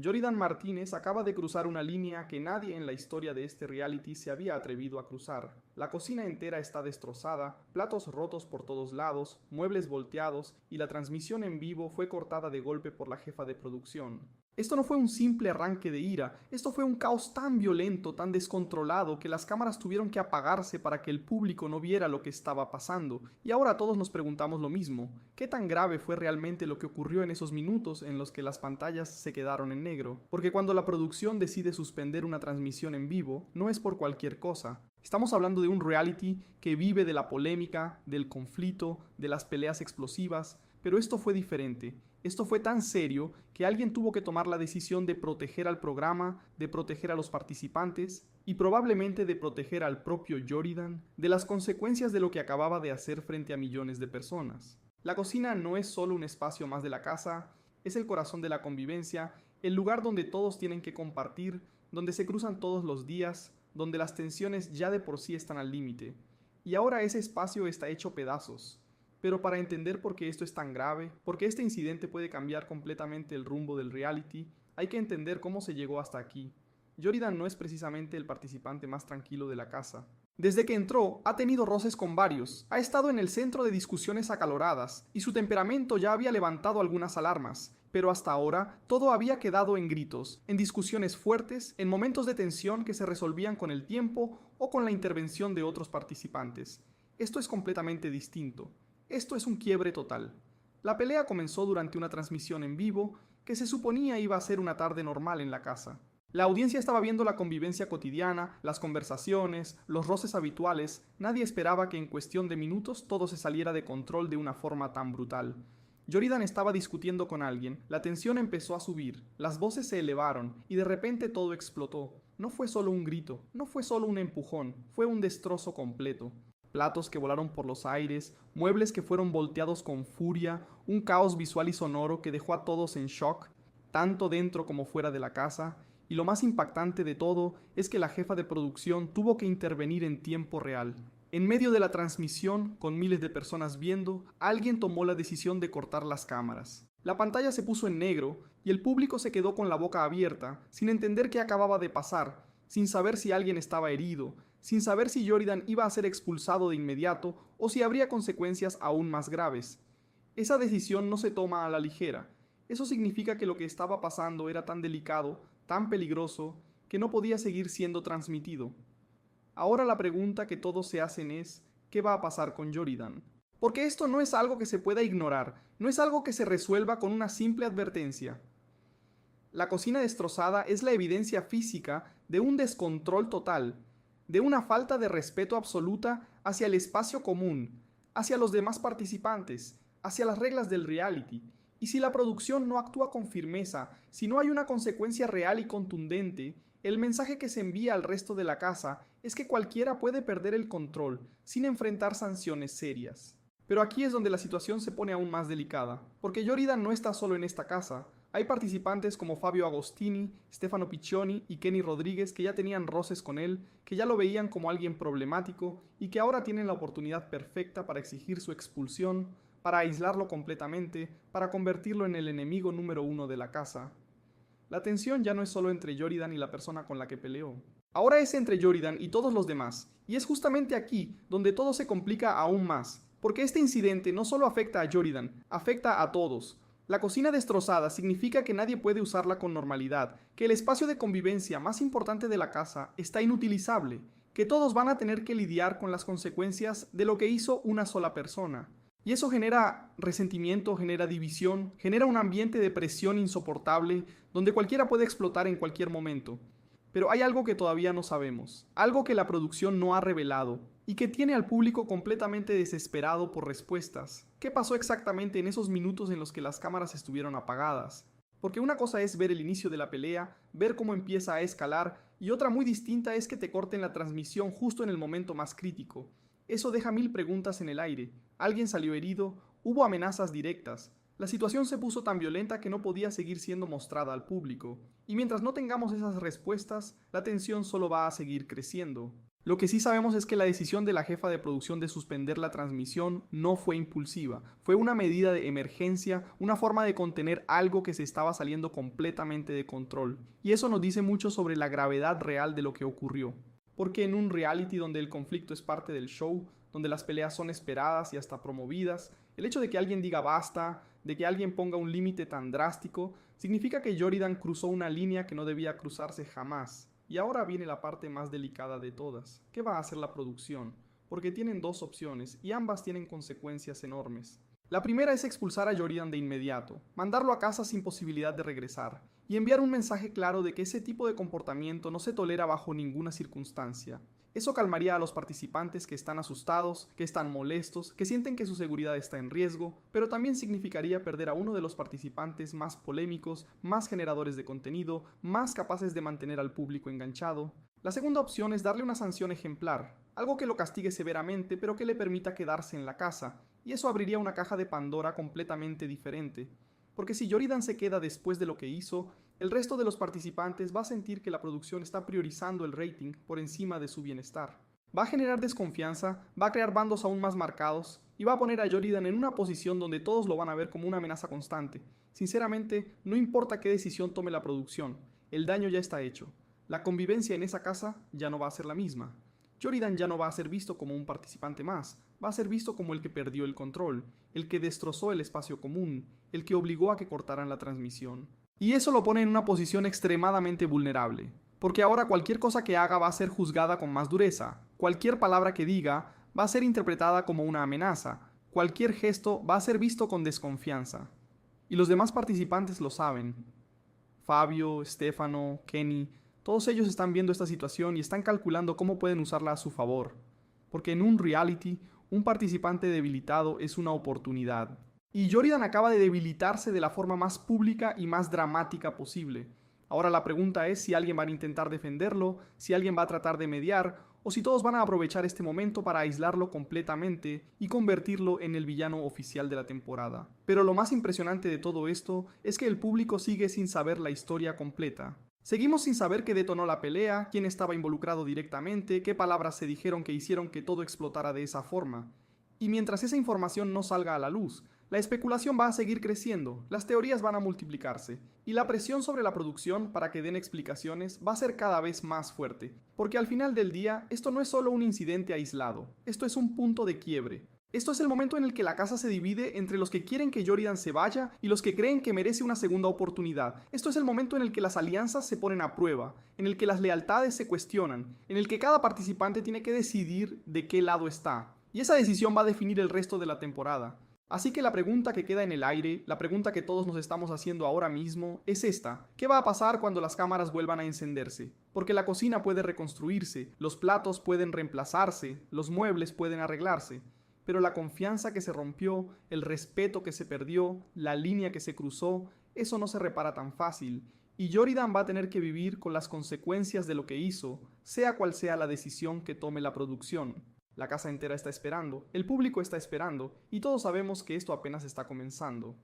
Yoridan Martínez acaba de cruzar una línea que nadie en la historia de este reality se había atrevido a cruzar. La cocina entera está destrozada, platos rotos por todos lados, muebles volteados y la transmisión en vivo fue cortada de golpe por la jefa de producción. Esto no fue un simple arranque de ira, esto fue un caos tan violento, tan descontrolado, que las cámaras tuvieron que apagarse para que el público no viera lo que estaba pasando. Y ahora todos nos preguntamos lo mismo, ¿qué tan grave fue realmente lo que ocurrió en esos minutos en los que las pantallas se quedaron en negro? Porque cuando la producción decide suspender una transmisión en vivo, no es por cualquier cosa. Estamos hablando de un reality que vive de la polémica, del conflicto, de las peleas explosivas, pero esto fue diferente. Esto fue tan serio que alguien tuvo que tomar la decisión de proteger al programa, de proteger a los participantes y probablemente de proteger al propio Yoridan de las consecuencias de lo que acababa de hacer frente a millones de personas. La cocina no es solo un espacio más de la casa, es el corazón de la convivencia, el lugar donde todos tienen que compartir, donde se cruzan todos los días, donde las tensiones ya de por sí están al límite. Y ahora ese espacio está hecho pedazos. Pero para entender por qué esto es tan grave, por qué este incidente puede cambiar completamente el rumbo del reality, hay que entender cómo se llegó hasta aquí. Yoridan no es precisamente el participante más tranquilo de la casa. Desde que entró, ha tenido roces con varios, ha estado en el centro de discusiones acaloradas, y su temperamento ya había levantado algunas alarmas, pero hasta ahora todo había quedado en gritos, en discusiones fuertes, en momentos de tensión que se resolvían con el tiempo o con la intervención de otros participantes. Esto es completamente distinto. Esto es un quiebre total. La pelea comenzó durante una transmisión en vivo que se suponía iba a ser una tarde normal en la casa. La audiencia estaba viendo la convivencia cotidiana, las conversaciones, los roces habituales. Nadie esperaba que en cuestión de minutos todo se saliera de control de una forma tan brutal. Yoridan estaba discutiendo con alguien, la tensión empezó a subir, las voces se elevaron y de repente todo explotó. No fue solo un grito, no fue solo un empujón, fue un destrozo completo. Platos que volaron por los aires, muebles que fueron volteados con furia, un caos visual y sonoro que dejó a todos en shock, tanto dentro como fuera de la casa, y lo más impactante de todo es que la jefa de producción tuvo que intervenir en tiempo real. En medio de la transmisión, con miles de personas viendo, alguien tomó la decisión de cortar las cámaras. La pantalla se puso en negro y el público se quedó con la boca abierta, sin entender qué acababa de pasar, sin saber si alguien estaba herido, sin saber si Yoridan iba a ser expulsado de inmediato o si habría consecuencias aún más graves. Esa decisión no se toma a la ligera. Eso significa que lo que estaba pasando era tan delicado, tan peligroso, que no podía seguir siendo transmitido. Ahora la pregunta que todos se hacen es, ¿qué va a pasar con Yoridan? Porque esto no es algo que se pueda ignorar, no es algo que se resuelva con una simple advertencia. La cocina destrozada es la evidencia física de un descontrol total, de una falta de respeto absoluta hacia el espacio común, hacia los demás participantes, hacia las reglas del reality. Y si la producción no actúa con firmeza, si no hay una consecuencia real y contundente, el mensaje que se envía al resto de la casa es que cualquiera puede perder el control sin enfrentar sanciones serias. Pero aquí es donde la situación se pone aún más delicada, porque Yoridan no está solo en esta casa. Hay participantes como Fabio Agostini, Stefano Piccioni y Kenny Rodríguez que ya tenían roces con él, que ya lo veían como alguien problemático y que ahora tienen la oportunidad perfecta para exigir su expulsión, para aislarlo completamente, para convertirlo en el enemigo número uno de la casa. La tensión ya no es solo entre Yoridan y la persona con la que peleó. Ahora es entre Yoridan y todos los demás, y es justamente aquí donde todo se complica aún más, porque este incidente no solo afecta a Yoridan, afecta a todos. La cocina destrozada significa que nadie puede usarla con normalidad, que el espacio de convivencia más importante de la casa está inutilizable, que todos van a tener que lidiar con las consecuencias de lo que hizo una sola persona. Y eso genera resentimiento, genera división, genera un ambiente de presión insoportable donde cualquiera puede explotar en cualquier momento. Pero hay algo que todavía no sabemos, algo que la producción no ha revelado y que tiene al público completamente desesperado por respuestas. ¿Qué pasó exactamente en esos minutos en los que las cámaras estuvieron apagadas? Porque una cosa es ver el inicio de la pelea, ver cómo empieza a escalar, y otra muy distinta es que te corten la transmisión justo en el momento más crítico. Eso deja mil preguntas en el aire. ¿Alguien salió herido? ¿Hubo amenazas directas? La situación se puso tan violenta que no podía seguir siendo mostrada al público. Y mientras no tengamos esas respuestas, la tensión solo va a seguir creciendo. Lo que sí sabemos es que la decisión de la jefa de producción de suspender la transmisión no fue impulsiva, fue una medida de emergencia, una forma de contener algo que se estaba saliendo completamente de control. Y eso nos dice mucho sobre la gravedad real de lo que ocurrió. Porque en un reality donde el conflicto es parte del show, donde las peleas son esperadas y hasta promovidas, el hecho de que alguien diga basta, de que alguien ponga un límite tan drástico, significa que Yoridan cruzó una línea que no debía cruzarse jamás. Y ahora viene la parte más delicada de todas. ¿Qué va a hacer la producción? Porque tienen dos opciones y ambas tienen consecuencias enormes. La primera es expulsar a Yoridan de inmediato, mandarlo a casa sin posibilidad de regresar, y enviar un mensaje claro de que ese tipo de comportamiento no se tolera bajo ninguna circunstancia. Eso calmaría a los participantes que están asustados, que están molestos, que sienten que su seguridad está en riesgo, pero también significaría perder a uno de los participantes más polémicos, más generadores de contenido, más capaces de mantener al público enganchado. La segunda opción es darle una sanción ejemplar, algo que lo castigue severamente pero que le permita quedarse en la casa, y eso abriría una caja de Pandora completamente diferente. Porque si Yoridan se queda después de lo que hizo, el resto de los participantes va a sentir que la producción está priorizando el rating por encima de su bienestar. Va a generar desconfianza, va a crear bandos aún más marcados y va a poner a Yoridan en una posición donde todos lo van a ver como una amenaza constante. Sinceramente, no importa qué decisión tome la producción, el daño ya está hecho. La convivencia en esa casa ya no va a ser la misma. Yoridan ya no va a ser visto como un participante más, va a ser visto como el que perdió el control, el que destrozó el espacio común, el que obligó a que cortaran la transmisión. Y eso lo pone en una posición extremadamente vulnerable, porque ahora cualquier cosa que haga va a ser juzgada con más dureza, cualquier palabra que diga va a ser interpretada como una amenaza, cualquier gesto va a ser visto con desconfianza. Y los demás participantes lo saben. Fabio, Stefano, Kenny, todos ellos están viendo esta situación y están calculando cómo pueden usarla a su favor. Porque en un reality, un participante debilitado es una oportunidad. Y Yoridan acaba de debilitarse de la forma más pública y más dramática posible. Ahora la pregunta es si alguien va a intentar defenderlo, si alguien va a tratar de mediar, o si todos van a aprovechar este momento para aislarlo completamente y convertirlo en el villano oficial de la temporada. Pero lo más impresionante de todo esto es que el público sigue sin saber la historia completa. Seguimos sin saber qué detonó la pelea, quién estaba involucrado directamente, qué palabras se dijeron que hicieron que todo explotara de esa forma. Y mientras esa información no salga a la luz, la especulación va a seguir creciendo, las teorías van a multiplicarse, y la presión sobre la producción para que den explicaciones va a ser cada vez más fuerte, porque al final del día esto no es solo un incidente aislado, esto es un punto de quiebre. Esto es el momento en el que la casa se divide entre los que quieren que Yoridan se vaya y los que creen que merece una segunda oportunidad. Esto es el momento en el que las alianzas se ponen a prueba, en el que las lealtades se cuestionan, en el que cada participante tiene que decidir de qué lado está. Y esa decisión va a definir el resto de la temporada. Así que la pregunta que queda en el aire, la pregunta que todos nos estamos haciendo ahora mismo, es esta. ¿Qué va a pasar cuando las cámaras vuelvan a encenderse? Porque la cocina puede reconstruirse, los platos pueden reemplazarse, los muebles pueden arreglarse. Pero la confianza que se rompió, el respeto que se perdió, la línea que se cruzó, eso no se repara tan fácil. Y Yoridan va a tener que vivir con las consecuencias de lo que hizo, sea cual sea la decisión que tome la producción. La casa entera está esperando, el público está esperando, y todos sabemos que esto apenas está comenzando.